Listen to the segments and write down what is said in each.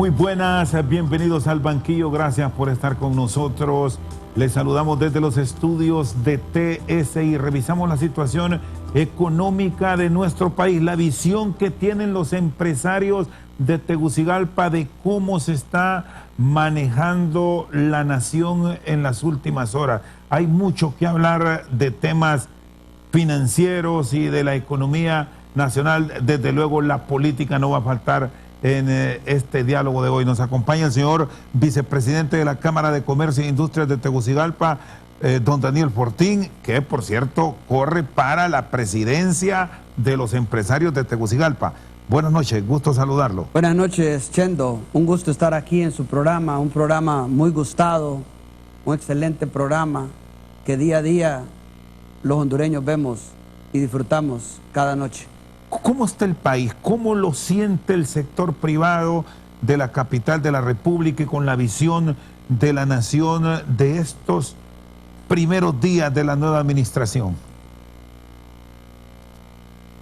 Muy buenas, bienvenidos al banquillo, gracias por estar con nosotros. Les saludamos desde los estudios de TSI, revisamos la situación económica de nuestro país, la visión que tienen los empresarios de Tegucigalpa de cómo se está manejando la nación en las últimas horas. Hay mucho que hablar de temas financieros y de la economía nacional. Desde luego la política no va a faltar en este diálogo de hoy. Nos acompaña el señor vicepresidente de la Cámara de Comercio e Industrias de Tegucigalpa, don Daniel Fortín, que por cierto corre para la presidencia de los empresarios de Tegucigalpa. Buenas noches, gusto saludarlo. Buenas noches, Chendo. Un gusto estar aquí en su programa, un programa muy gustado, un excelente programa que día a día los hondureños vemos y disfrutamos cada noche. ¿Cómo está el país? ¿Cómo lo siente el sector privado de la capital de la República y con la visión de la nación de estos primeros días de la nueva administración?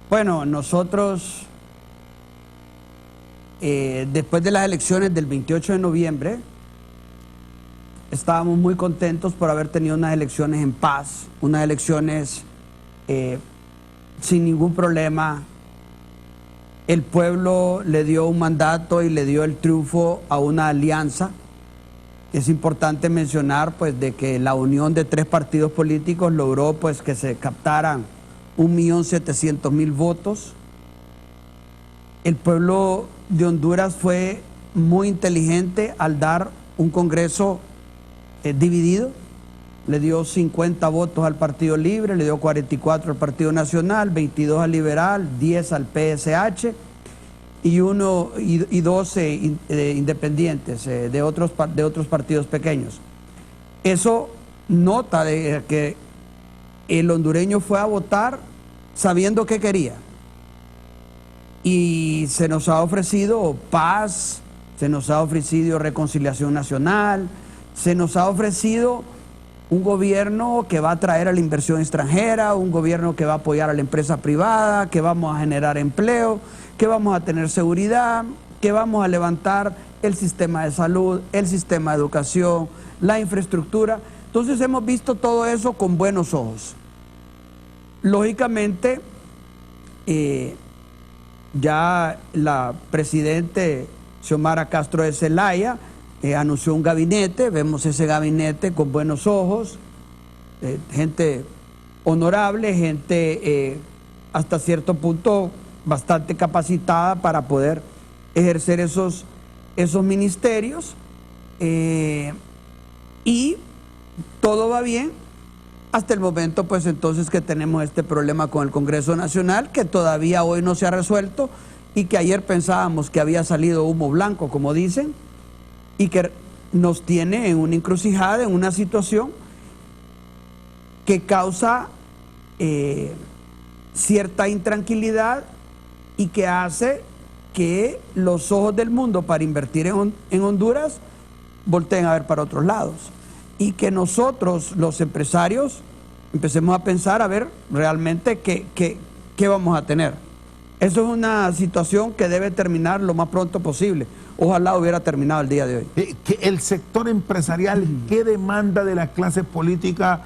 Bueno, nosotros, después de las elecciones del 28 de noviembre, estábamos muy contentos por haber tenido unas elecciones en paz, unas elecciones sin ningún problema. El pueblo le dio un mandato y le dio el triunfo a una alianza. Es importante mencionar pues de que la unión de 3 partidos políticos logró pues que se captaran 1.700.000 votos. El pueblo de Honduras fue muy inteligente al dar un Congreso dividido. Le dio 50 votos al Partido Libre, le dio 44 al Partido Nacional, 22 al Liberal, 10 al PSH y 12 independientes de otros partidos pequeños. Eso nota de que el hondureño fue a votar sabiendo qué quería. Y se nos ha ofrecido paz, se nos ha ofrecido reconciliación nacional, se nos ha ofrecido un gobierno que va a atraer a la inversión extranjera, un gobierno que va a apoyar a la empresa privada, que vamos a generar empleo, que vamos a tener seguridad, que vamos a levantar el sistema de salud, el sistema de educación, la infraestructura. Entonces hemos visto todo eso con buenos ojos. Lógicamente, ya la presidente Xiomara Castro de Zelaya anunció un gabinete, vemos ese gabinete con buenos ojos, gente honorable, gente hasta cierto punto bastante capacitada para poder ejercer esos ministerios, y todo va bien hasta el momento pues entonces que tenemos este problema con el Congreso Nacional que todavía hoy no se ha resuelto y que ayer pensábamos que había salido humo blanco, como dicen, y que nos tiene en una encrucijada, en una situación que causa cierta intranquilidad y que hace que los ojos del mundo para invertir en Honduras volteen a ver para otros lados. Y que nosotros, los empresarios, empecemos a pensar a ver realmente qué vamos a tener. Eso es una situación que debe terminar lo más pronto posible. Ojalá hubiera terminado el día de hoy. El sector empresarial, ¿qué demanda de la clase política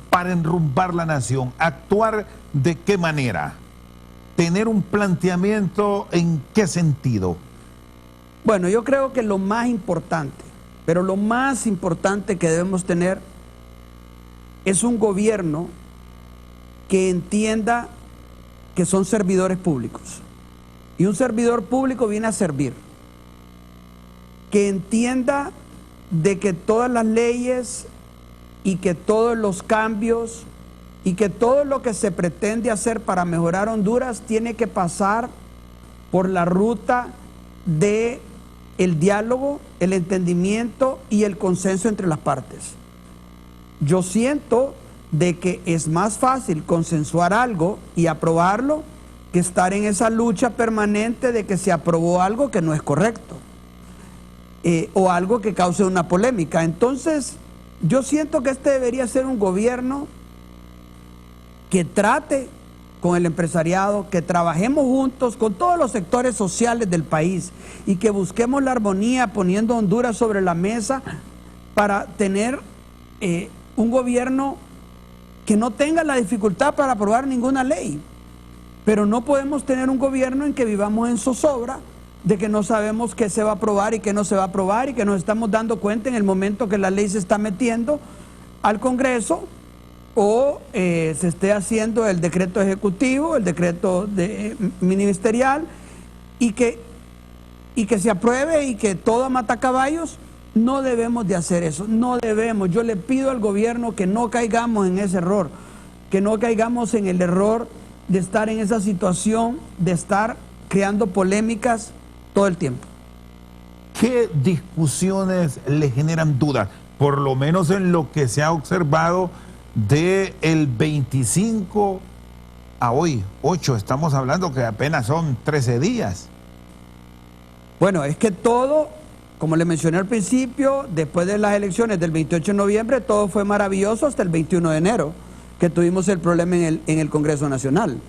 para enrumbar la nación? ¿Actuar de qué manera? ¿Tener un planteamiento en qué sentido? Bueno, yo creo que lo más importante, pero lo más importante que debemos tener es un gobierno que entienda que son servidores públicos. Y un servidor público viene a servir. Que entienda de que todas las leyes y que todos los cambios y que todo lo que se pretende hacer para mejorar Honduras tiene que pasar por la ruta de el diálogo, el entendimiento y el consenso entre las partes. Yo siento de que es más fácil consensuar algo y aprobarlo que estar en esa lucha permanente de que se aprobó algo que no es correcto o algo que cause una polémica. Entonces, yo siento que este debería ser un gobierno que trate con el empresariado, que trabajemos juntos con todos los sectores sociales del país y que busquemos la armonía poniendo a Honduras sobre la mesa para tener un gobierno que no tenga la dificultad para aprobar ninguna ley. Pero no podemos tener un gobierno en que vivamos en zozobra de que no sabemos qué se va a aprobar y qué no se va a aprobar, y que nos estamos dando cuenta en el momento que la ley se está metiendo al Congreso o se esté haciendo el decreto ejecutivo, el decreto ministerial, y que se apruebe y que todo a matacaballos. No debemos de hacer eso, no debemos. Yo le pido al gobierno que no caigamos en ese error, que no caigamos en el error de estar en esa situación, de estar creando polémicas todo el tiempo. ¿Qué discusiones le generan dudas? Por lo menos en lo que se ha observado del 25 a hoy, 8, estamos hablando que apenas son 13 días. Bueno, es que todo, como le mencioné al principio, después de las elecciones del 28 de noviembre, todo fue maravilloso hasta el 21 de enero, que tuvimos el problema en el Congreso Nacional.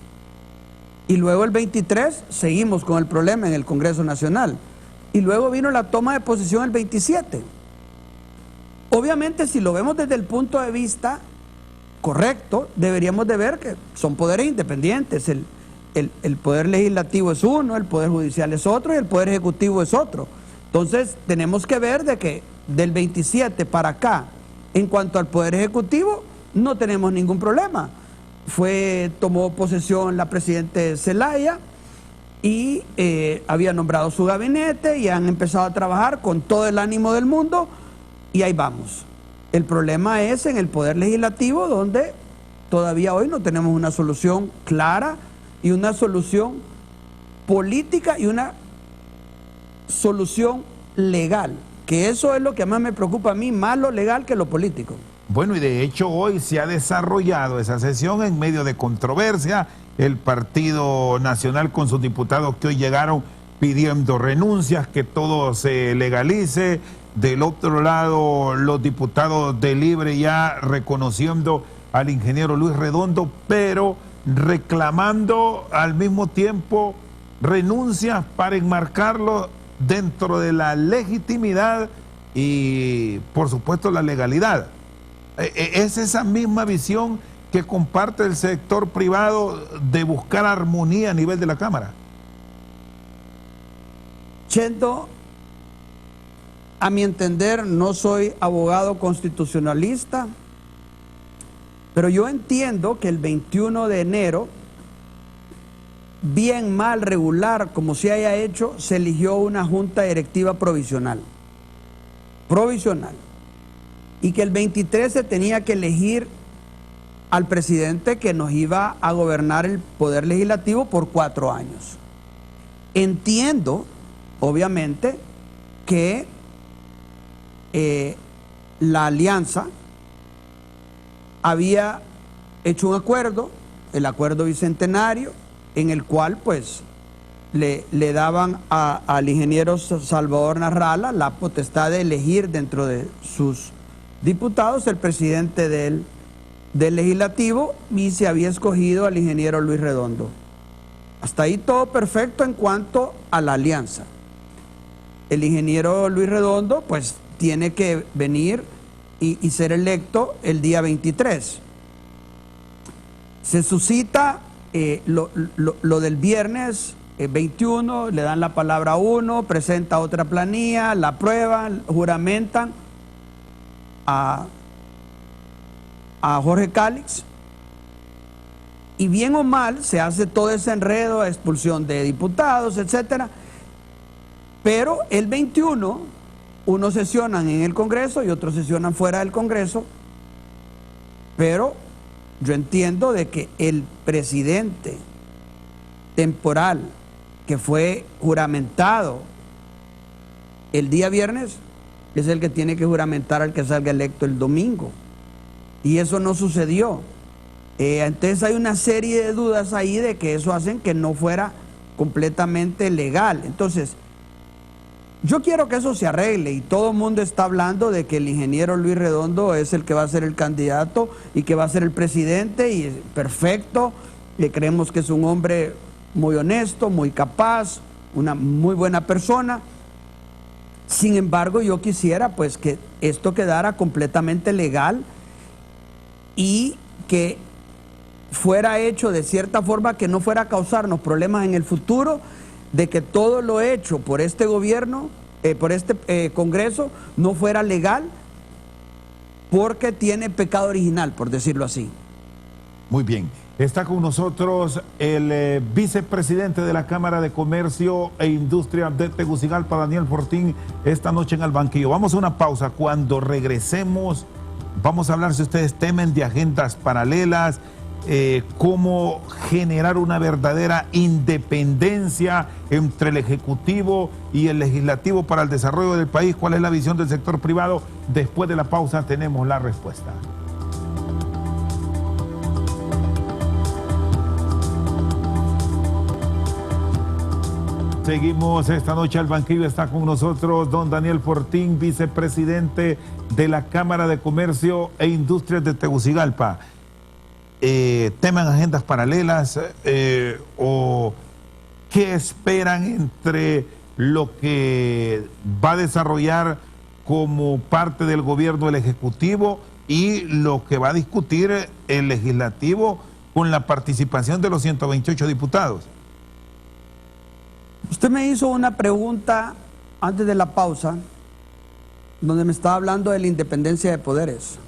Y luego el 23 seguimos con el problema en el Congreso Nacional. Y luego vino la toma de posesión el 27. Obviamente, si lo vemos desde el punto de vista correcto, deberíamos de ver que son poderes independientes. El poder legislativo es uno, el poder judicial es otro y el poder ejecutivo es otro. Entonces, tenemos que ver de que del 27 para acá, en cuanto al poder ejecutivo, no tenemos ningún problema. Tomó posesión la presidenta Zelaya y había nombrado su gabinete y han empezado a trabajar con todo el ánimo del mundo y ahí vamos. El problema es en el poder legislativo, donde todavía hoy no tenemos una solución clara y una solución política y una solución legal, que eso es lo que más me preocupa a mí, más lo legal que lo político. Bueno, y de hecho hoy se ha desarrollado esa sesión en medio de controversia. El Partido Nacional con sus diputados que hoy llegaron pidiendo renuncias, que todo se legalice. Del otro lado, los diputados de Libre ya reconociendo al ingeniero Luis Redondo, pero reclamando al mismo tiempo renuncias para enmarcarlo dentro de la legitimidad y, por supuesto, la legalidad. Es esa misma visión que comparte el sector privado de buscar armonía a nivel de la Cámara. Chendo, a mi entender, no soy abogado constitucionalista, pero yo entiendo que el 21 de enero, bien, mal, regular, como se haya hecho, se eligió una junta directiva provisional. Y que el 23 se tenía que elegir al presidente que nos iba a gobernar el poder legislativo por 4 años. Entiendo, obviamente, que la alianza había hecho un acuerdo, el acuerdo bicentenario, en el cual pues le daban al ingeniero Salvador Narrala la potestad de elegir dentro de sus diputados el presidente del legislativo, y se había escogido al ingeniero Luis Redondo. Hasta ahí todo perfecto en cuanto a la alianza. El ingeniero Luis Redondo pues tiene que venir y ser electo el día 23. Se suscita lo del viernes 21, le dan la palabra a uno, presenta otra planilla, la aprueban, juramentan a Jorge Cálix, y bien o mal se hace todo ese enredo, expulsión de diputados, etcétera. Pero el 21, unos sesionan en el Congreso y otros sesionan fuera del Congreso, pero yo entiendo de que el presidente temporal que fue juramentado el día viernes es el que tiene que juramentar al que salga electo el domingo. Y eso no sucedió. Entonces hay una serie de dudas ahí de que eso hacen que no fuera completamente legal. Entonces, yo quiero que eso se arregle, y todo el mundo está hablando de que el ingeniero Luis Redondo es el que va a ser el candidato y que va a ser el presidente, y perfecto, creemos que es un hombre muy honesto, muy capaz, una muy buena persona. Sin embargo, yo quisiera pues que esto quedara completamente legal y que fuera hecho de cierta forma que no fuera a causarnos problemas en el futuro, de que todo lo hecho por este gobierno, por este Congreso, no fuera legal porque tiene pecado original, por decirlo así. Muy bien. Está con nosotros el vicepresidente de la Cámara de Comercio e Industria de Tegucigalpa, Daniel Fortín, esta noche en el banquillo. Vamos a una pausa. Cuando regresemos, vamos a hablar, si ustedes temen, de agendas paralelas, cómo generar una verdadera independencia entre el Ejecutivo y el Legislativo para el desarrollo del país. ¿Cuál es la visión del sector privado? Después de la pausa tenemos la respuesta. Seguimos esta noche al banquillo. Está con nosotros don Daniel Fortín, vicepresidente de la Cámara de Comercio e Industrias de Tegucigalpa. ¿Temen agendas paralelas o qué esperan entre lo que va a desarrollar como parte del gobierno el Ejecutivo y lo que va a discutir el Legislativo con la participación de los 128 diputados? Usted me hizo una pregunta antes de la pausa, donde me estaba hablando de la independencia de poderes.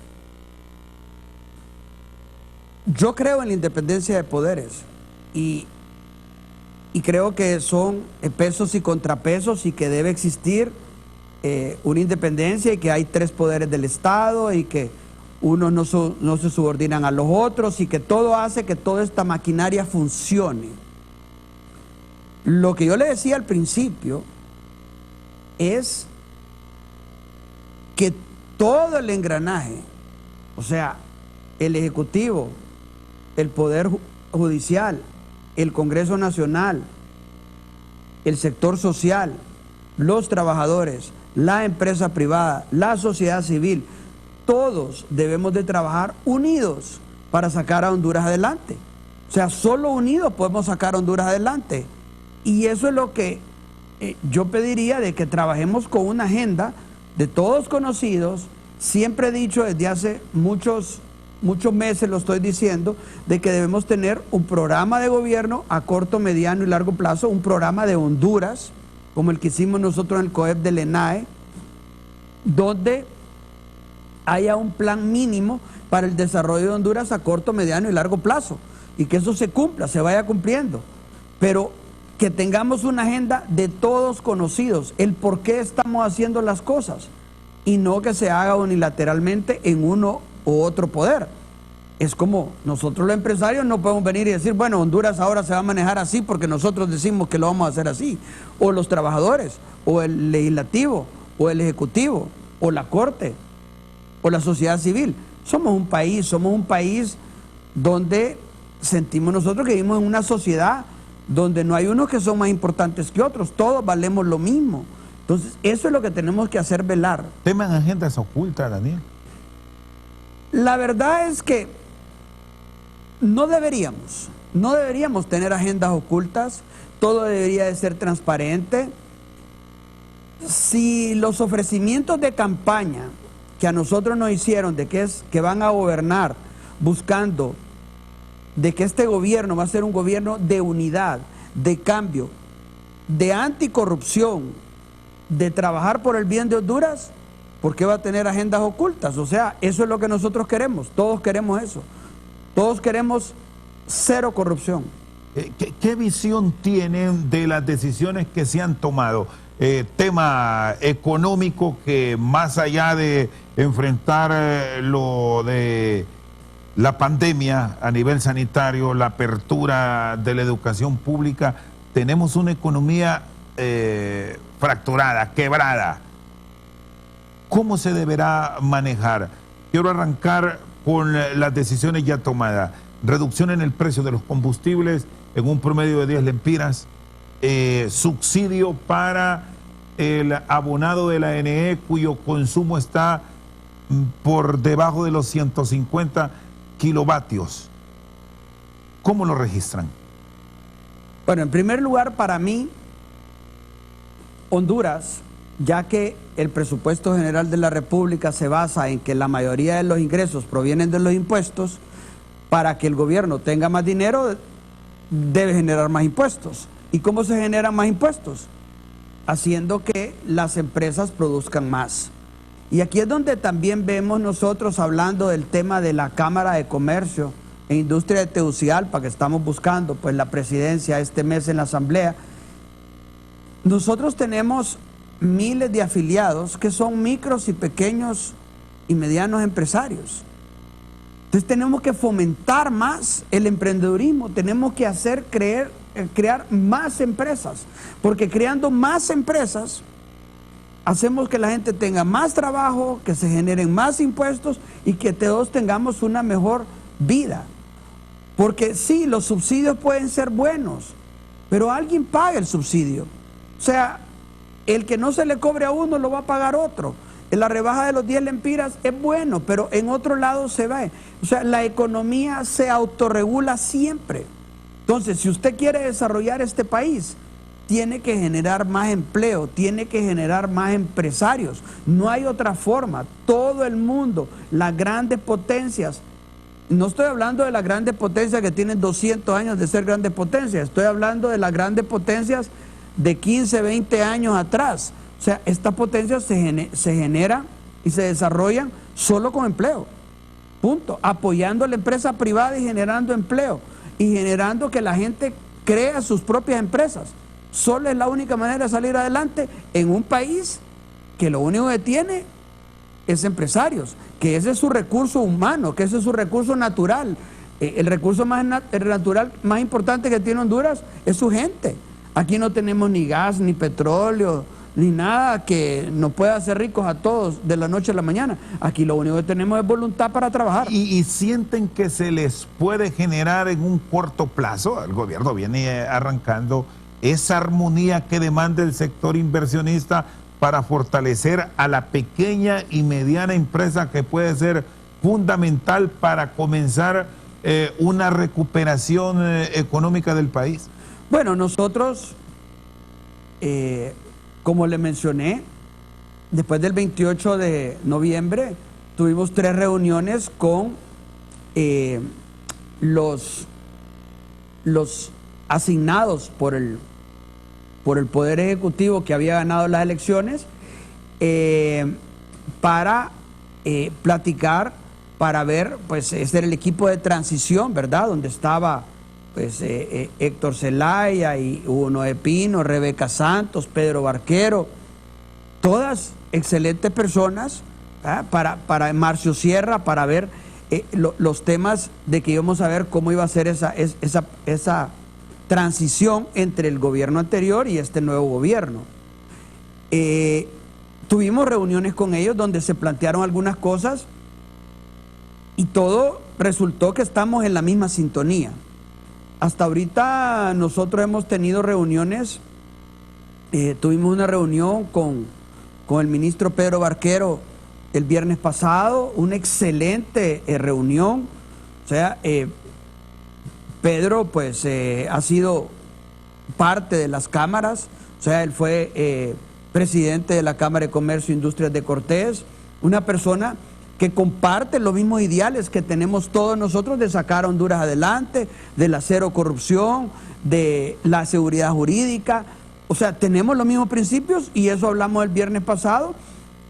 Yo creo en la independencia de poderes y creo que son pesos y contrapesos y que debe existir una independencia y que hay 3 poderes del Estado y que unos no se subordinan a los otros y que todo hace que toda esta maquinaria funcione. Lo que yo le decía al principio es que todo el engranaje, o sea, el Ejecutivo, el Poder Judicial, el Congreso Nacional, el sector social, los trabajadores, la empresa privada, la sociedad civil, todos debemos de trabajar unidos para sacar a Honduras adelante. O sea, solo unidos podemos sacar a Honduras adelante. Y eso es lo que yo pediría, de que trabajemos con una agenda de todos conocidos. Siempre he dicho desde hace muchos meses, lo estoy diciendo, de que debemos tener un programa de gobierno a corto, mediano y largo plazo, un programa de Honduras, como el que hicimos nosotros en el COEP del ENAE, donde haya un plan mínimo para el desarrollo de Honduras a corto, mediano y largo plazo, y que eso se cumpla, se vaya cumpliendo. Pero que tengamos una agenda de todos conocidos, el por qué estamos haciendo las cosas, y no que se haga unilateralmente en uno u otro poder. Es como nosotros los empresarios no podemos venir y decir, bueno, Honduras ahora se va a manejar así porque nosotros decimos que lo vamos a hacer así. O los trabajadores, o el legislativo, o el ejecutivo, o la corte, o la sociedad civil. Somos un país donde sentimos nosotros que vivimos en una sociedad donde no hay unos que son más importantes que otros, todos valemos lo mismo. Entonces, eso es lo que tenemos que hacer, velar. ¿Temen agendas ocultas, Daniel? La verdad es que no deberíamos tener agendas ocultas, todo debería de ser transparente. Si los ofrecimientos de campaña que a nosotros nos hicieron de que van a gobernar buscando de que este gobierno va a ser un gobierno de unidad, de cambio, de anticorrupción, de trabajar por el bien de Honduras, ¿por qué va a tener agendas ocultas? O sea, eso es lo que nosotros queremos, todos queremos eso, todos queremos cero corrupción. ¿Qué visión tienen de las decisiones que se han tomado? Tema económico, que más allá de enfrentar lo de la pandemia a nivel sanitario, la apertura de la educación pública, tenemos una economía fracturada, quebrada. ¿Cómo se deberá manejar? Quiero arrancar con las decisiones ya tomadas. Reducción en el precio de los combustibles en un promedio de 10 lempiras, subsidio para el abonado de la ANE cuyo consumo está por debajo de los 150 kilovatios. ¿Cómo lo registran? Bueno, en primer lugar, para mí, Honduras, ya que el presupuesto general de la República se basa en que la mayoría de los ingresos provienen de los impuestos, para que el gobierno tenga más dinero, debe generar más impuestos. ¿Y cómo se generan más impuestos? Haciendo que las empresas produzcan más. Y aquí es donde también vemos nosotros, hablando del tema de la Cámara de Comercio e Industria de Tegucigalpa, que estamos buscando pues la presidencia este mes en la Asamblea. Nosotros tenemos miles de afiliados que son micros y pequeños y medianos empresarios. Entonces tenemos que fomentar más el emprendedurismo, tenemos que crear más empresas, porque creando más empresas hacemos que la gente tenga más trabajo, que se generen más impuestos y que todos tengamos una mejor vida. Porque sí, los subsidios pueden ser buenos, pero alguien paga el subsidio. O sea, el que no se le cobre a uno lo va a pagar otro. La rebaja de los 10 lempiras es bueno, pero en otro lado se va. O sea, la economía se autorregula siempre. Entonces, si usted quiere desarrollar este país, tiene que generar más empleo, tiene que generar más empresarios. No hay otra forma. Todo el mundo, las grandes potencias, no estoy hablando de las grandes potencias que tienen 200 años de ser grandes potencias, estoy hablando de las grandes potencias de 15, 20 años atrás. O sea, estas potencias se generan y se desarrollan solo con empleo. Punto. Apoyando a la empresa privada y generando empleo. Y generando que la gente crea sus propias empresas. Solo es la única manera de salir adelante en un país que lo único que tiene es empresarios, que ese es su recurso humano, que ese es su recurso natural. El recurso natural más importante que tiene Honduras es su gente. Aquí no tenemos ni gas, ni petróleo, ni nada que nos pueda hacer ricos a todos de la noche a la mañana. Aquí lo único que tenemos es voluntad para trabajar. ¿Y sienten que se les puede generar en un corto plazo? El gobierno viene arrancando esa armonía que demanda el sector inversionista para fortalecer a la pequeña y mediana empresa, que puede ser fundamental para comenzar una recuperación económica del país. Bueno, nosotros, como le mencioné, después del 28 de noviembre tuvimos 3 reuniones con los asignados por el Poder Ejecutivo que había ganado las elecciones, para platicar, para ver, pues ese era el equipo de transición, ¿verdad? Donde estaba pues Héctor Zelaya y Hugo Noé Pino, Rebeca Santos, Pedro Barquero, todas excelentes personas, para Marcio Sierra, para ver los temas de que íbamos a ver cómo iba a ser esa transición entre el gobierno anterior y este nuevo gobierno. Tuvimos reuniones con ellos donde se plantearon algunas cosas y todo resultó que estamos en la misma sintonía. Hasta ahorita nosotros hemos tenido reuniones, tuvimos una reunión con el ministro Pedro Barquero el viernes pasado, una excelente reunión. O sea, Pedro pues ha sido parte de las cámaras, o sea, él fue presidente de la Cámara de Comercio e Industrias de Cortés, una persona que comparte los mismos ideales que tenemos todos nosotros de sacar a Honduras adelante, de la cero corrupción, de la seguridad jurídica. O sea, tenemos los mismos principios y eso hablamos el viernes pasado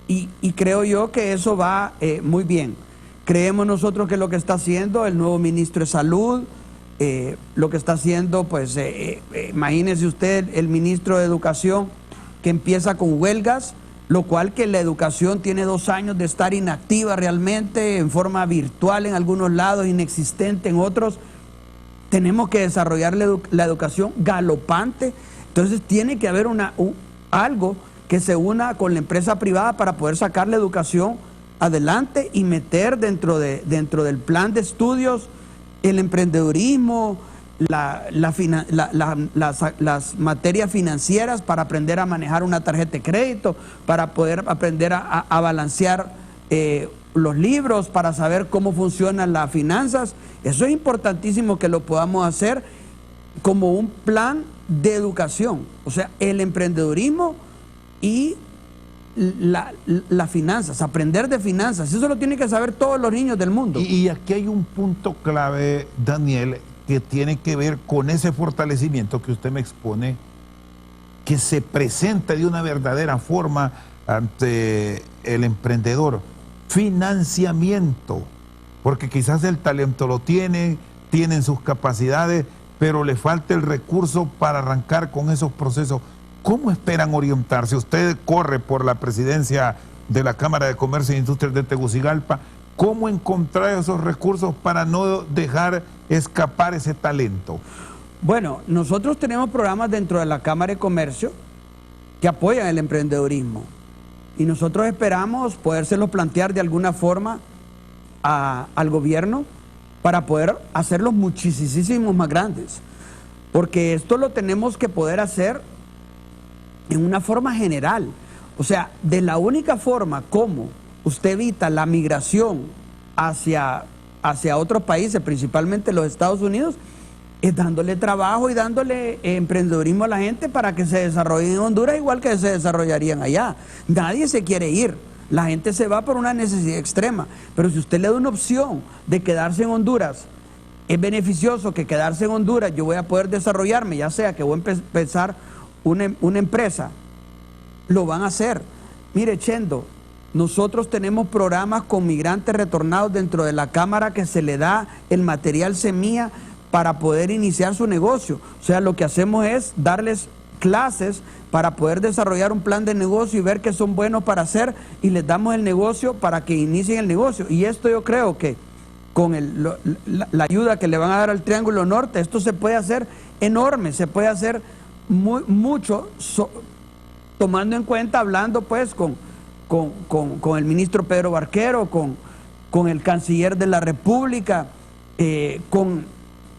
y creo yo que eso va muy bien. Creemos nosotros que lo que está haciendo el nuevo ministro de Salud, lo que está haciendo, pues imagínese usted el ministro de Educación que empieza con huelgas, lo cual que la educación tiene 2 años de estar inactiva realmente, en forma virtual en algunos lados, inexistente en otros. Tenemos que desarrollar la educación galopante, entonces tiene que haber algo que se una con la empresa privada para poder sacar la educación adelante y meter dentro del plan de estudios el emprendedurismo, las materias financieras para aprender a manejar una tarjeta de crédito, para poder aprender a balancear los libros para saber cómo funcionan las finanzas. Eso es importantísimo que lo podamos hacer como un plan de educación. O sea, el emprendedurismo y las finanzas, aprender de finanzas. Eso lo tienen que saber todos los niños del mundo. Y aquí hay un punto clave, Daniel, que tiene que ver con ese fortalecimiento que usted me expone, que se presenta de una verdadera forma ante el emprendedor. Financiamiento, porque quizás el talento lo tienen sus capacidades, pero le falta el recurso para arrancar con esos procesos. ¿Cómo esperan orientarse? Usted corre por la presidencia de la Cámara de Comercio e Industrias de Tegucigalpa. ¿Cómo encontrar esos recursos para no dejar escapar ese talento? Bueno, nosotros tenemos programas dentro de la Cámara de Comercio que apoyan el emprendedurismo. Y nosotros esperamos podérselos plantear de alguna forma al gobierno para poder hacerlos muchísimos más grandes. Porque esto lo tenemos que poder hacer en una forma general. O sea, de la única forma como usted evita la migración hacia otros países, principalmente los Estados Unidos, es dándole trabajo y dándole emprendedurismo a la gente para que se desarrollen en Honduras igual que se desarrollarían allá. Nadie se quiere ir, la gente se va por una necesidad extrema, pero si usted le da una opción de quedarse en Honduras, es beneficioso que quedarse en Honduras, yo voy a poder desarrollarme, ya sea que voy a empezar una empresa, lo van a hacer. Mire, Chendo, nosotros tenemos programas con migrantes retornados dentro de la Cámara que se le da el material semilla para poder iniciar su negocio. O sea, lo que hacemos es darles clases para poder desarrollar un plan de negocio y ver que son buenos para hacer, y les damos el negocio para que inicien el negocio. Y esto yo creo que con la ayuda que le van a dar al Triángulo Norte, esto se puede hacer enorme, se puede hacer mucho, tomando en cuenta, hablando pues con el ministro Pedro Barquero, con el canciller de la República, con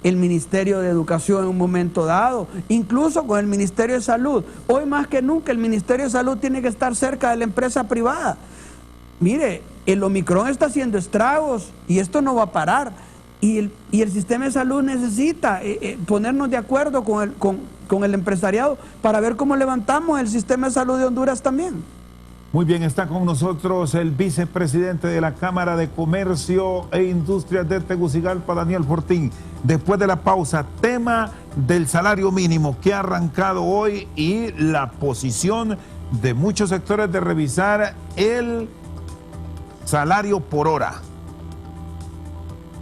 el Ministerio de Educación en un momento dado, incluso con el Ministerio de Salud. Hoy más que nunca el Ministerio de Salud tiene que estar cerca de la empresa privada. Mire, el Omicron está haciendo estragos y esto no va a parar. Y el sistema de salud necesita ponernos de acuerdo con el empresariado para ver cómo levantamos el sistema de salud de Honduras también. Muy bien, está con nosotros el vicepresidente de la Cámara de Comercio e Industrias de Tegucigalpa, Daniel Fortín. Después de la pausa, tema del salario mínimo que ha arrancado hoy y la posición de muchos sectores de revisar el salario por hora.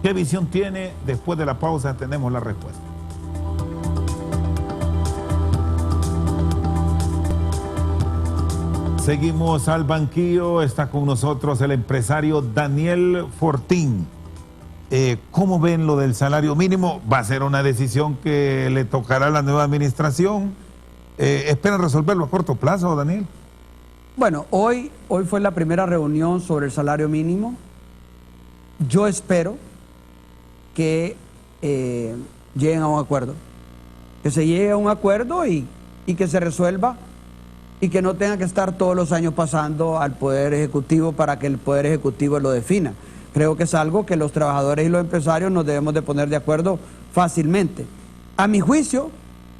¿Qué visión tiene? Después de la pausa tenemos la respuesta. Seguimos al banquillo, está con nosotros el empresario Daniel Fortín. ¿Cómo ven lo del salario mínimo? ¿Va a ser una decisión que le tocará a la nueva administración? ¿Esperan resolverlo a corto plazo, Daniel? Bueno, hoy fue la primera reunión sobre el salario mínimo. Yo espero que lleguen a un acuerdo, que se llegue a un acuerdo y que se resuelva, y que no tenga que estar todos los años pasando al Poder Ejecutivo para que el Poder Ejecutivo lo defina. Creo que es algo que los trabajadores y los empresarios nos debemos de poner de acuerdo fácilmente. A mi juicio,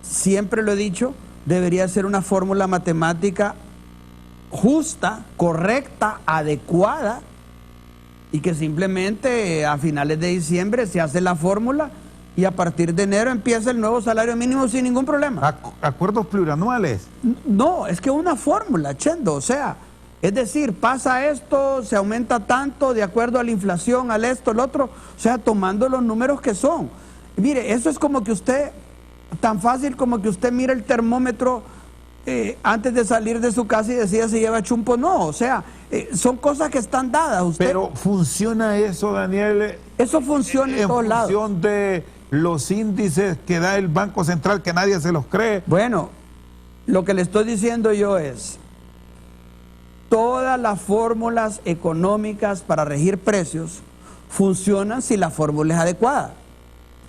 siempre lo he dicho, debería ser una fórmula matemática justa, correcta, adecuada, y que simplemente a finales de diciembre se hace la fórmula y a partir de enero empieza el nuevo salario mínimo sin ningún problema. ¿Acuerdos plurianuales? No, es que una fórmula, Chendo, o sea, es decir, pasa esto, se aumenta tanto de acuerdo a la inflación, al esto, el otro, o sea, tomando los números que son. Mire, eso es como que usted, tan fácil como que usted mire el termómetro antes de salir de su casa y decida si lleva chumpo o no, o sea, son cosas que están dadas. Pero ¿funciona eso, Daniel? Eso funciona en todos lados. En función de los índices que da el Banco Central, que nadie se los cree. Bueno, lo que le estoy diciendo yo es, todas las fórmulas económicas para regir precios funcionan si la fórmula es adecuada.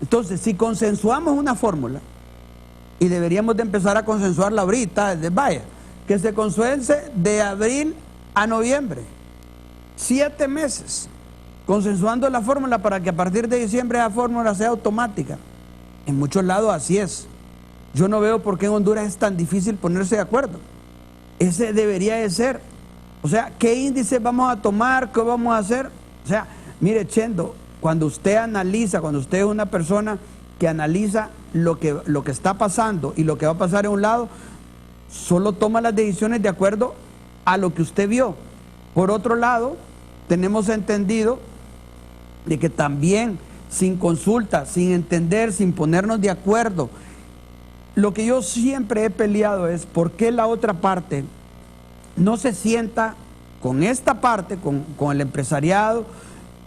Entonces, si consensuamos una fórmula, y deberíamos de empezar a consensuarla ahorita, vaya, que se consense de abril a noviembre. 7 meses consensuando la fórmula para que a partir de diciembre esa fórmula sea automática. En muchos lados así es. Yo no veo por qué en Honduras es tan difícil ponerse de acuerdo. Ese debería de ser. O sea, ¿qué índice vamos a tomar? ¿Qué vamos a hacer? O sea, mire, Chendo, cuando usted analiza, cuando usted es una persona que analiza lo que está pasando y lo que va a pasar en un lado, solo toma las decisiones de acuerdo a lo que usted vio. Por otro lado, tenemos entendido de que también sin consulta, sin entender, sin ponernos de acuerdo, lo que yo siempre he peleado es por qué la otra parte no se sienta con esta parte, con el empresariado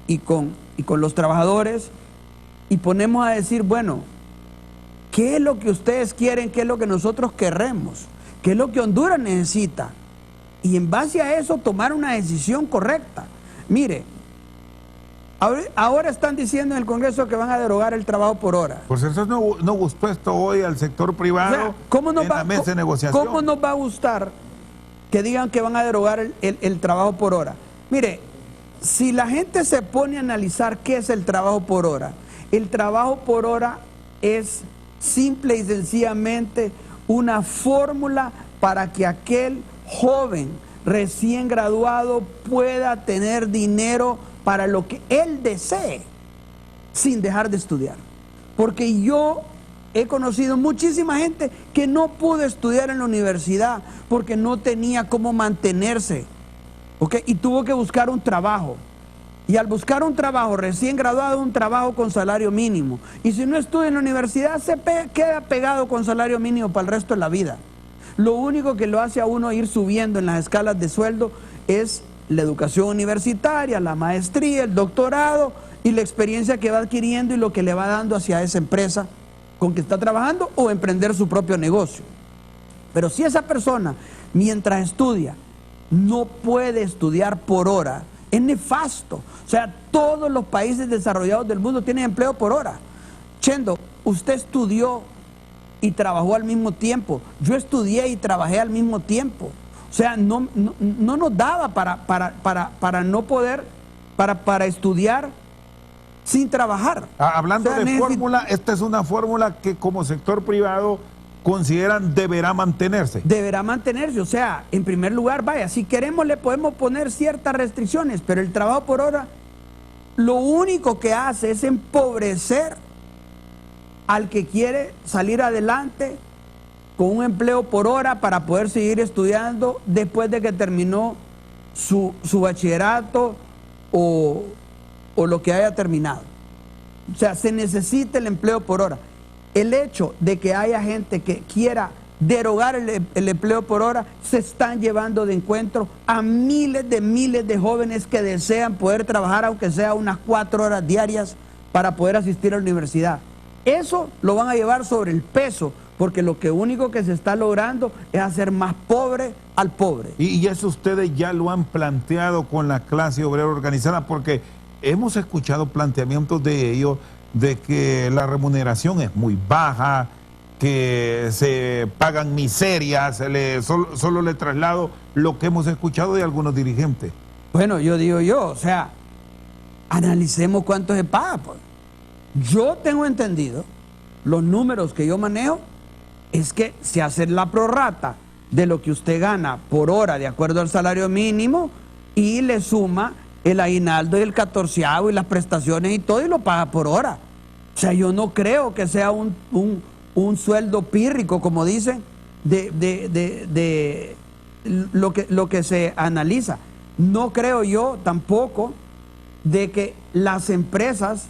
y con los trabajadores, y ponemos a decir, bueno, ¿qué es lo que ustedes quieren? ¿Qué es lo que nosotros queremos? ¿Qué es lo que Honduras necesita? Y en base a eso tomar una decisión correcta. Mire, ahora están diciendo en el Congreso que van a derogar el trabajo por hora. Por cierto, no gustó esto hoy al sector privado, o sea, ¿cómo nos en la mesa de negociación? ¿Cómo nos va a gustar que digan que van a derogar el trabajo por hora? Mire, si la gente se pone a analizar qué es el trabajo por hora, el trabajo por hora es simple y sencillamente una fórmula para que aquel joven recién graduado pueda tener dinero para lo que él desee, sin dejar de estudiar. Porque yo he conocido muchísima gente que no pudo estudiar en la universidad porque no tenía cómo mantenerse, ¿ok? Y tuvo que buscar un trabajo. Y al buscar un trabajo recién graduado, un trabajo con salario mínimo. Y si no estudia en la universidad, queda pegado con salario mínimo para el resto de la vida. Lo único que lo hace a uno ir subiendo en las escalas de sueldo es la educación universitaria, la maestría, el doctorado y la experiencia que va adquiriendo y lo que le va dando hacia esa empresa con que está trabajando o emprender su propio negocio. Pero si esa persona, mientras estudia, no puede estudiar por hora, es nefasto. O sea, todos los países desarrollados del mundo tienen empleo por hora. Chendo, usted estudió y trabajó al mismo tiempo. Yo estudié y trabajé al mismo tiempo. O sea, no nos daba para no poder, para estudiar sin trabajar. Hablando de fórmula, esta es una fórmula que como sector privado consideran deberá mantenerse. Deberá mantenerse, o sea, en primer lugar, vaya, si queremos le podemos poner ciertas restricciones, pero el trabajo por hora lo único que hace es empobrecer al que quiere salir adelante con un empleo por hora para poder seguir estudiando después de que terminó su bachillerato o lo que haya terminado. O sea, se necesita el empleo por hora. El hecho de que haya gente que quiera derogar el empleo por hora, se están llevando de encuentro a miles de jóvenes que desean poder trabajar, aunque sea unas 4 horas diarias, para poder asistir a la universidad. Eso lo van a llevar sobre el peso, porque lo único que se está logrando es hacer más pobre al pobre. Y eso ustedes ya lo han planteado con la clase obrera organizada, porque hemos escuchado planteamientos de ellos de que la remuneración es muy baja, que se pagan miserias, solo le traslado lo que hemos escuchado de algunos dirigentes. Bueno, o sea, analicemos cuánto se paga, pues. Yo tengo entendido, los números que yo manejo, es que se hace la prorrata de lo que usted gana por hora de acuerdo al salario mínimo y le suma el aguinaldo y el 14avo y las prestaciones y todo y lo paga por hora. O sea, yo no creo que sea un sueldo pírrico, como dicen, de lo que se analiza. No creo yo tampoco de que las empresas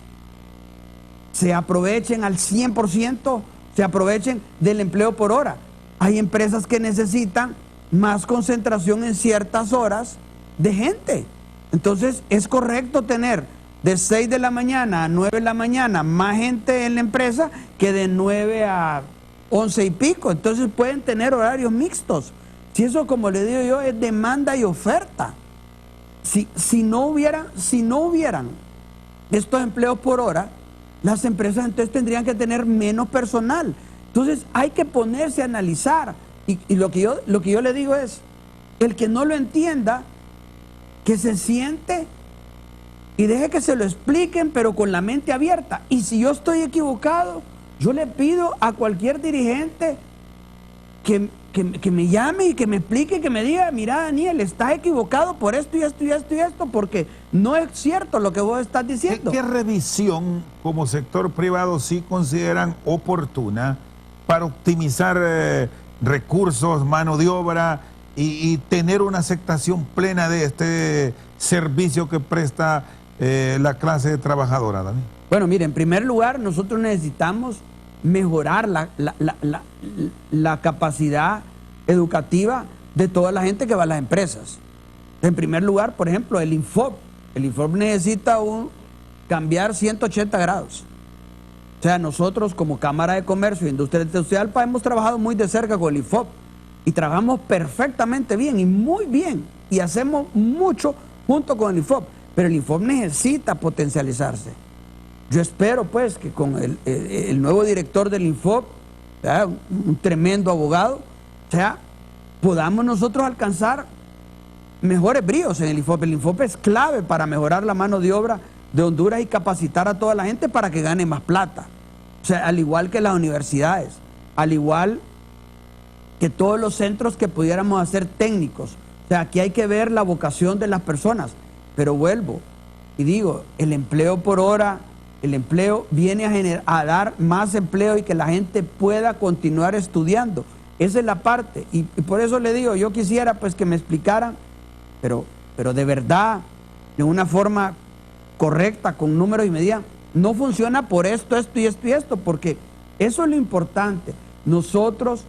se aprovechen al 100%, se aprovechen del empleo por hora. Hay empresas que necesitan más concentración en ciertas horas de gente. Entonces es correcto tener de 6 de la mañana a 9 de la mañana más gente en la empresa que de 9 a 11 y pico. Entonces pueden tener horarios mixtos. Si eso, como le digo yo, es demanda y oferta. Si no hubieran estos empleos por hora, las empresas entonces tendrían que tener menos personal. Entonces hay que ponerse a analizar. Y lo que yo le digo es, el que no lo entienda, que se siente y deje que se lo expliquen, pero con la mente abierta. Y si yo estoy equivocado, yo le pido a cualquier dirigente que me llame y que me explique, que me diga, mira, Daniel, estás equivocado por esto y esto y esto y esto, porque no es cierto lo que vos estás diciendo. ¿Qué revisión como sector privado sí consideran oportuna para optimizar recursos, mano de obra y tener una aceptación plena de este servicio que presta la clase trabajadora, Daniel? Bueno, mire, en primer lugar, nosotros necesitamos mejorar la capacidad educativa de toda la gente que va a las empresas. En primer lugar, por ejemplo, el INFOP. El INFOP necesita cambiar 180 grados. O sea, nosotros como Cámara de Comercio e Industria de Tegucigalpa hemos trabajado muy de cerca con el INFOP y trabajamos perfectamente bien y muy bien y hacemos mucho junto con el INFOP, pero el INFOP necesita potencializarse. Yo espero pues que con el nuevo director del INFOP, un tremendo abogado, podamos nosotros alcanzar mejores bríos en el INFOP. El INFOP es clave para mejorar la mano de obra de Honduras y capacitar a toda la gente para que gane más plata. O sea, al igual que las universidades, al igual que todos los centros que pudiéramos hacer técnicos. O sea, aquí hay que ver la vocación de las personas. Pero vuelvo y digo, el empleo por hora, el empleo viene a dar más empleo y que la gente pueda continuar estudiando. Esa es la parte. Y por eso le digo, yo quisiera pues que me explicaran, pero de verdad, de una forma correcta, con números y medidas. No funciona por esto, esto y esto y esto, porque eso es lo importante. Nosotros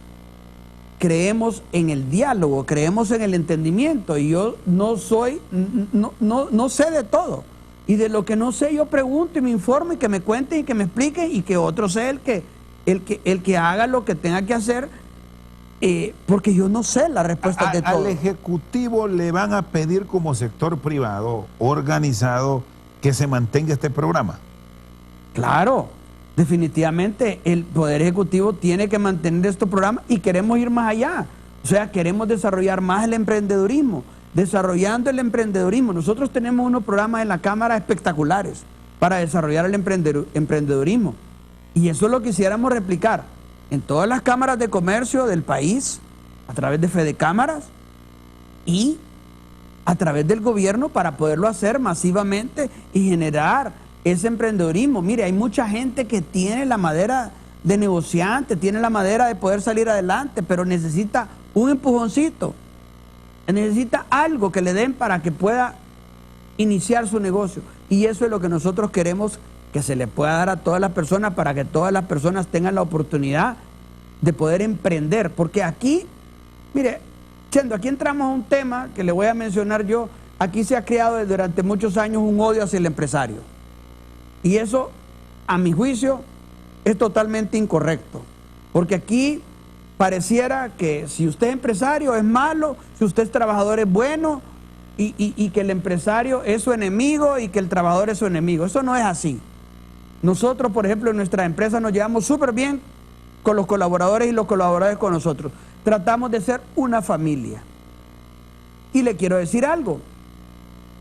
creemos en el diálogo, creemos en el entendimiento, y yo no sé de todo. Y de lo que no sé yo pregunto y me informo y que me cuenten y que me expliquen y que otro sea el que haga lo que tenga que hacer, porque yo no sé la respuesta de todo. Al Ejecutivo le van a pedir como sector privado organizado que se mantenga este programa. Claro, definitivamente el Poder Ejecutivo tiene que mantener estos programas y queremos ir más allá. O sea, queremos desarrollar más el emprendedurismo. Desarrollando el emprendedurismo. Nosotros tenemos unos programas en la Cámara espectaculares para desarrollar el emprendedurismo. Y eso lo quisiéramos replicar en todas las cámaras de comercio del país, a través de Fedecámaras y a través del gobierno para poderlo hacer masivamente y generar ese emprendedurismo. Mire, hay mucha gente que tiene la madera de negociante, tiene la madera de poder salir adelante, pero necesita un empujoncito. Necesita algo que le den para que pueda iniciar su negocio. Y eso es lo que nosotros queremos que se le pueda dar a todas las personas, para que todas las personas tengan la oportunidad de poder emprender. Porque aquí, mire, Chendo, aquí entramos a un tema que le voy a mencionar yo. Aquí se ha creado durante muchos años un odio hacia el empresario. Y eso, a mi juicio, es totalmente incorrecto. Porque aquí pareciera que si usted es empresario es malo, si usted es trabajador es bueno, y que el empresario es su enemigo y que el trabajador es su enemigo. Eso no es así. Nosotros, por ejemplo, en nuestra empresa nos llevamos súper bien con los colaboradores y los colaboradores con nosotros. Tratamos de ser una familia. Y le quiero decir algo.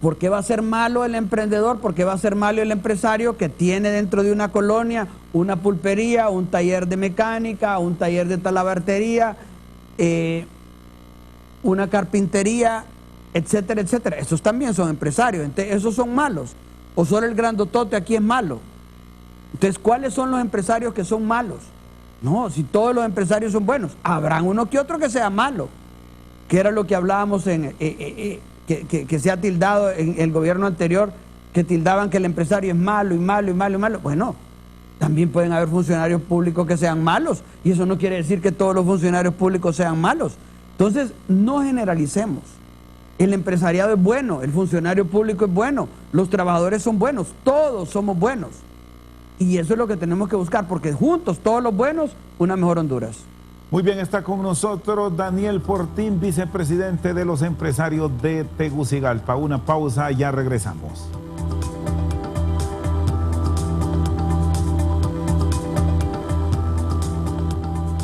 ¿Por qué va a ser malo el emprendedor? ¿Por qué va a ser malo el empresario que tiene dentro de una colonia una pulpería, un taller de mecánica, un taller de talabartería, una carpintería, etcétera, etcétera? Esos también son empresarios. Entonces, ¿esos son malos? ¿O solo el grandotote aquí es malo? Entonces, ¿cuáles son los empresarios que son malos? No, si todos los empresarios son buenos, habrán uno que otro que sea malo, que era lo que hablábamos que se ha tildado en el gobierno anterior, que tildaban que el empresario es malo y malo y malo y malo. Bueno, también pueden haber funcionarios públicos que sean malos, y eso no quiere decir que todos los funcionarios públicos sean malos. Entonces, no generalicemos. El empresariado es bueno, el funcionario público es bueno, los trabajadores son buenos, todos somos buenos. Y eso es lo que tenemos que buscar, porque juntos, todos los buenos, una mejor Honduras. Muy bien, está con nosotros Daniel Fortín, vicepresidente de los empresarios de Tegucigalpa. Una pausa, ya regresamos.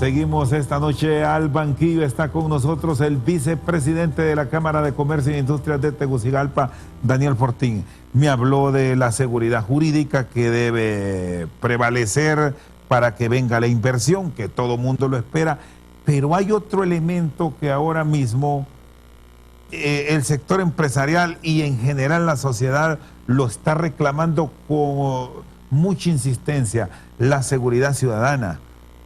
Seguimos esta noche al banquillo. Está con nosotros el vicepresidente de la Cámara de Comercio e Industrias de Tegucigalpa, Daniel Fortín. Me habló de la seguridad jurídica que debe prevalecer para que venga la inversión, que todo mundo lo espera. Pero hay otro elemento que ahora mismo el sector empresarial y en general la sociedad lo está reclamando con mucha insistencia: la seguridad ciudadana,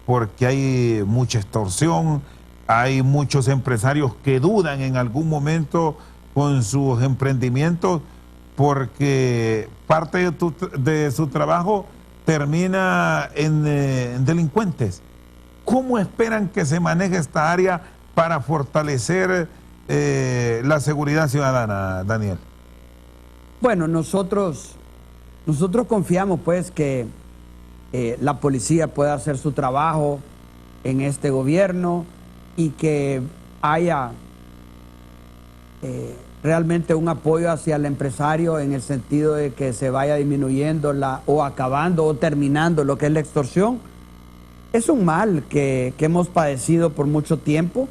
porque hay mucha extorsión, hay muchos empresarios que dudan en algún momento con sus emprendimientos porque parte de su trabajo termina en delincuentes. ¿Cómo esperan que se maneje esta área para fortalecer la seguridad ciudadana, Daniel? Bueno, nosotros confiamos pues que la policía pueda hacer su trabajo en este gobierno y que haya realmente un apoyo hacia el empresario en el sentido de que se vaya disminuyendo o acabando o terminando lo que es la extorsión. Es un mal que hemos padecido por mucho tiempo,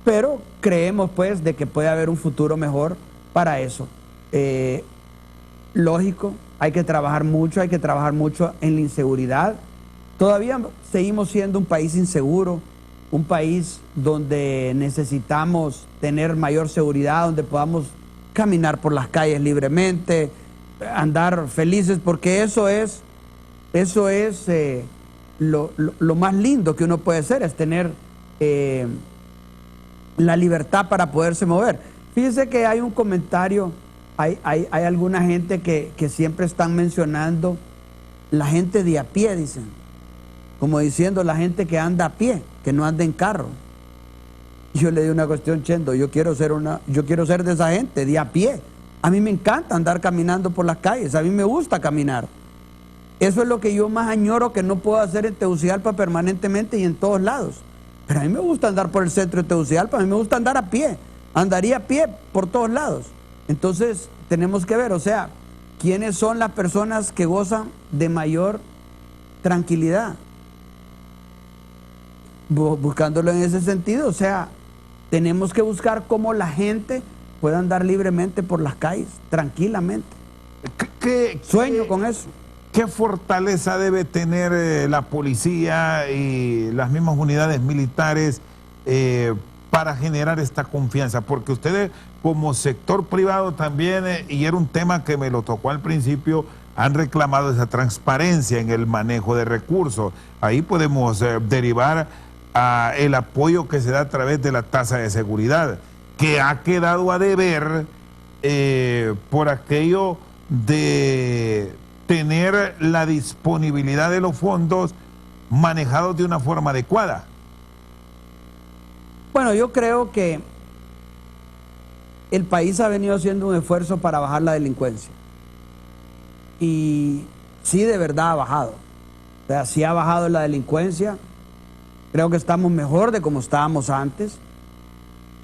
pero creemos pues de que puede haber un futuro mejor para eso. Lógico, hay que trabajar mucho en la inseguridad. Todavía seguimos siendo un país inseguro, un país donde necesitamos tener mayor seguridad, donde podamos caminar por las calles libremente, andar felices, porque eso es lo más lindo que uno puede hacer, es tener la libertad para poderse mover. Fíjense que hay un comentario, hay alguna gente que siempre están mencionando la gente de a pie, dicen, como diciendo la gente que anda a pie, que no anda en carro. Yo le di una cuestión, Chendo, yo quiero ser de esa gente, de a pie. A mí me encanta andar caminando por las calles, a mí me gusta caminar. Eso es lo que yo más añoro, que no puedo hacer en Tegucigalpa permanentemente y en todos lados. Pero a mí me gusta andar por el centro de Tegucigalpa, a mí me gusta andar a pie, andaría a pie por todos lados. Entonces tenemos que ver, o sea, quiénes son las personas que gozan de mayor tranquilidad. Buscándolo en ese sentido, o sea, tenemos que buscar cómo la gente pueda andar libremente por las calles, tranquilamente. Sueño con eso. ¿Qué fortaleza debe tener la policía y las mismas unidades militares para generar esta confianza? Porque ustedes como sector privado también, y era un tema que me lo tocó al principio, han reclamado esa transparencia en el manejo de recursos. Ahí podemos derivar a el apoyo que se da a través de la tasa de seguridad, que ha quedado a deber por aquello de tener la disponibilidad de los fondos manejados de una forma adecuada. Bueno, yo creo que el país ha venido haciendo un esfuerzo para bajar la delincuencia. Y sí, de verdad ha bajado. O sea, sí ha bajado la delincuencia. Creo que estamos mejor de como estábamos antes.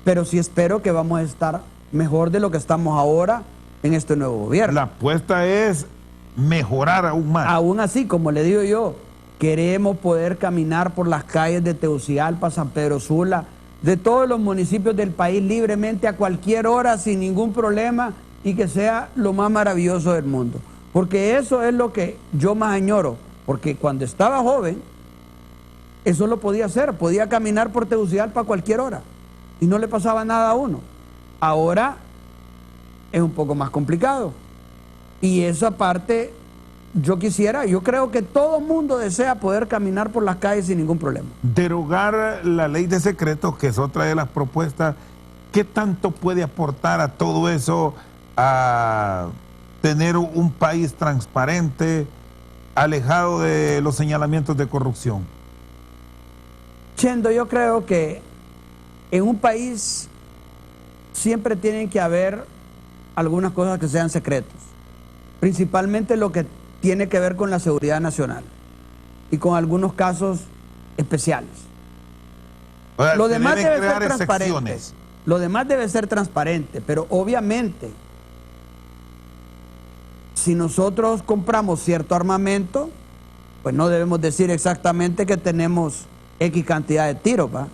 Pero sí espero que vamos a estar mejor de lo que estamos ahora en este nuevo gobierno. La apuesta es mejorar aún más. Aún así, como le digo yo, queremos poder caminar por las calles de Tegucigalpa, San Pedro Sula, de todos los municipios del país libremente a cualquier hora, sin ningún problema, y que sea lo más maravilloso del mundo. Porque eso es lo que yo más añoro, porque cuando estaba joven, eso lo podía hacer, podía caminar por Tegucigalpa a cualquier hora y no le pasaba nada a uno. Ahora es un poco más complicado. Y esa parte yo creo que todo mundo desea poder caminar por las calles sin ningún problema. Derogar la ley de secretos, que es otra de las propuestas, ¿qué tanto puede aportar a todo eso, a tener un país transparente, alejado de los señalamientos de corrupción? Chendo, yo creo que en un país siempre tienen que haber algunas cosas que sean secretos. Principalmente lo que tiene que ver con la seguridad nacional y con algunos casos especiales. Lo demás debe ser transparente. Lo demás debe ser transparente, pero obviamente, si nosotros compramos cierto armamento, pues no debemos decir exactamente que tenemos X cantidad de tiros, ¿va?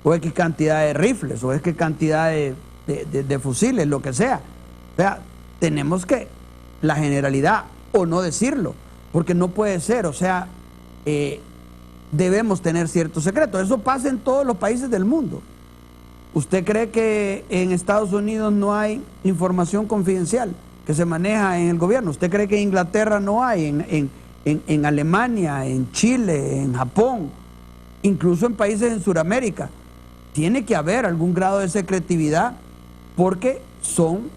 O X cantidad de rifles, o X cantidad de fusiles, lo que sea. O sea, tenemos que, la generalidad, o no decirlo, porque no puede ser, o sea, debemos tener ciertos secretos. Eso pasa en todos los países del mundo. ¿Usted cree que en Estados Unidos no hay información confidencial que se maneja en el gobierno? ¿Usted cree que en Inglaterra no hay, en Alemania, en Chile, en Japón, incluso en países en Sudamérica? Tiene que haber algún grado de secretividad porque son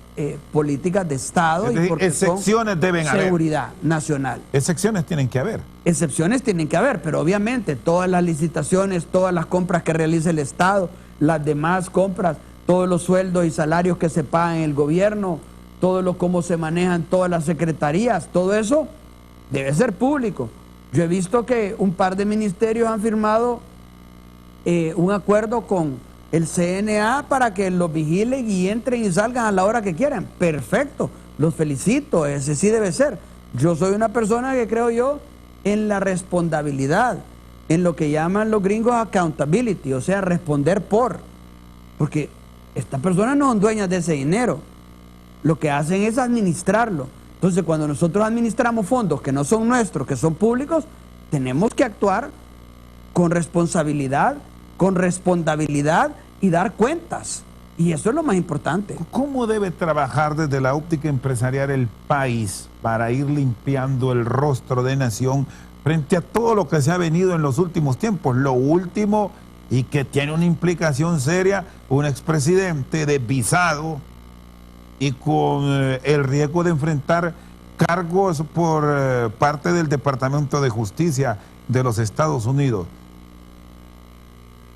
políticas de Estado y porque excepciones deben haber. Seguridad nacional. Excepciones tienen que haber. Excepciones tienen que haber, pero obviamente todas las licitaciones, todas las compras que realiza el Estado, las demás compras, todos los sueldos y salarios que se pagan en el gobierno, todo lo cómo se manejan todas las secretarías, todo eso debe ser público. Yo he visto que un par de ministerios han firmado un acuerdo con el CNA para que los vigilen y entren y salgan a la hora que quieran. Perfecto, los felicito, ese sí debe ser. Yo soy una persona que creo yo en la responsabilidad, en lo que llaman los gringos accountability, o sea, responder porque estas personas no son dueñas de ese dinero, lo que hacen es administrarlo. Entonces, cuando nosotros administramos fondos que no son nuestros, que son públicos, tenemos que actuar con responsabilidad, con responsabilidad y dar cuentas. Y eso es lo más importante. ¿Cómo debe trabajar desde la óptica empresarial el país para ir limpiando el rostro de nación frente a todo lo que se ha venido en los últimos tiempos? Lo último, y que tiene una implicación seria, un expresidente desvisado y con el riesgo de enfrentar cargos por parte del Departamento de Justicia de los Estados Unidos.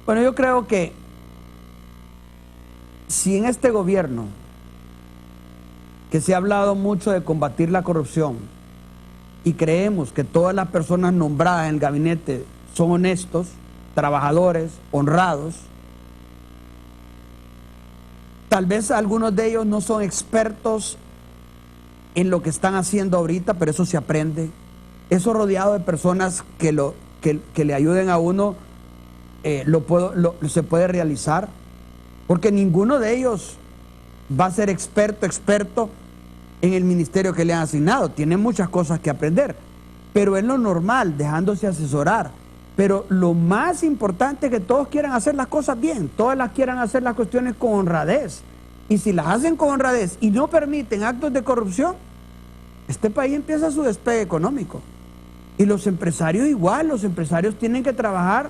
Bueno, yo creo que si en este gobierno, que se ha hablado mucho de combatir la corrupción, y creemos que todas las personas nombradas en el gabinete son honestos, trabajadores, honrados, tal vez algunos de ellos no son expertos en lo que están haciendo ahorita, pero eso se aprende. Eso rodeado de personas que le ayuden a uno, se puede realizar, porque ninguno de ellos va a ser experto en el ministerio que le han asignado. Tiene muchas cosas que aprender, pero es lo normal, dejándose asesorar. Pero lo más importante es que todos quieran hacer las cosas bien, todas las quieran hacer las cuestiones con honradez. Y si las hacen con honradez y no permiten actos de corrupción, este país empieza su despegue económico. Y los empresarios igual, los empresarios tienen que trabajar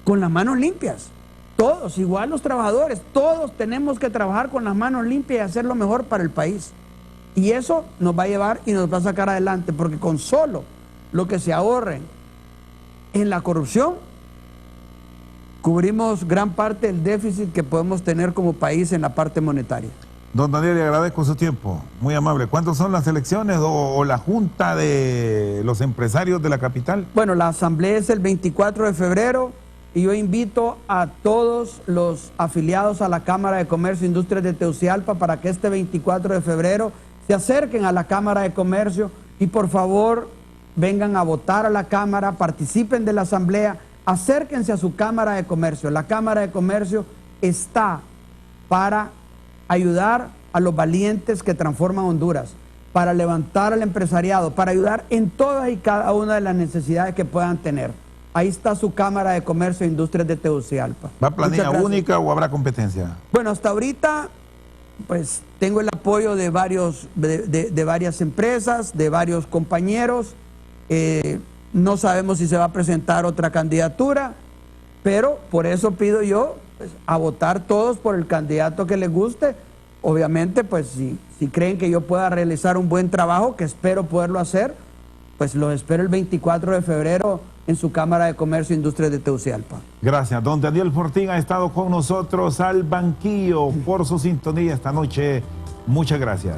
con las manos limpias. Todos, igual los trabajadores, todos tenemos que trabajar con las manos limpias y hacer lo mejor para el país. Y eso nos va a llevar y nos va a sacar adelante, porque con solo lo que se ahorren en la corrupción, cubrimos gran parte del déficit que podemos tener como país en la parte monetaria. Don Daniel, le agradezco su tiempo, muy amable. ¿Cuántas son las elecciones o la junta de los empresarios de la capital? Bueno, la asamblea es el 24 de febrero y yo invito a todos los afiliados a la Cámara de Comercio e Industrias de Tegucigalpa para que este 24 de febrero se acerquen a la Cámara de Comercio y por favor vengan a votar a la Cámara, participen de la asamblea, acérquense a su Cámara de Comercio. La Cámara de Comercio está para ayudar a los valientes que transforman Honduras, para levantar al empresariado, para ayudar en todas y cada una de las necesidades que puedan tener. Ahí está su Cámara de Comercio e Industrias de Tegucigalpa. ¿Va a planilla única o habrá competencia? Bueno, hasta ahorita pues tengo el apoyo de varias empresas, de varios compañeros. No sabemos si se va a presentar otra candidatura, pero por eso pido yo pues, a votar todos por el candidato que les guste. Obviamente, pues si creen que yo pueda realizar un buen trabajo, que espero poderlo hacer, pues los espero el 24 de febrero en su Cámara de Comercio e Industrias de Tegucigalpa. Gracias. Don Daniel Fortín ha estado con nosotros al banquillo por su sintonía esta noche. Muchas gracias.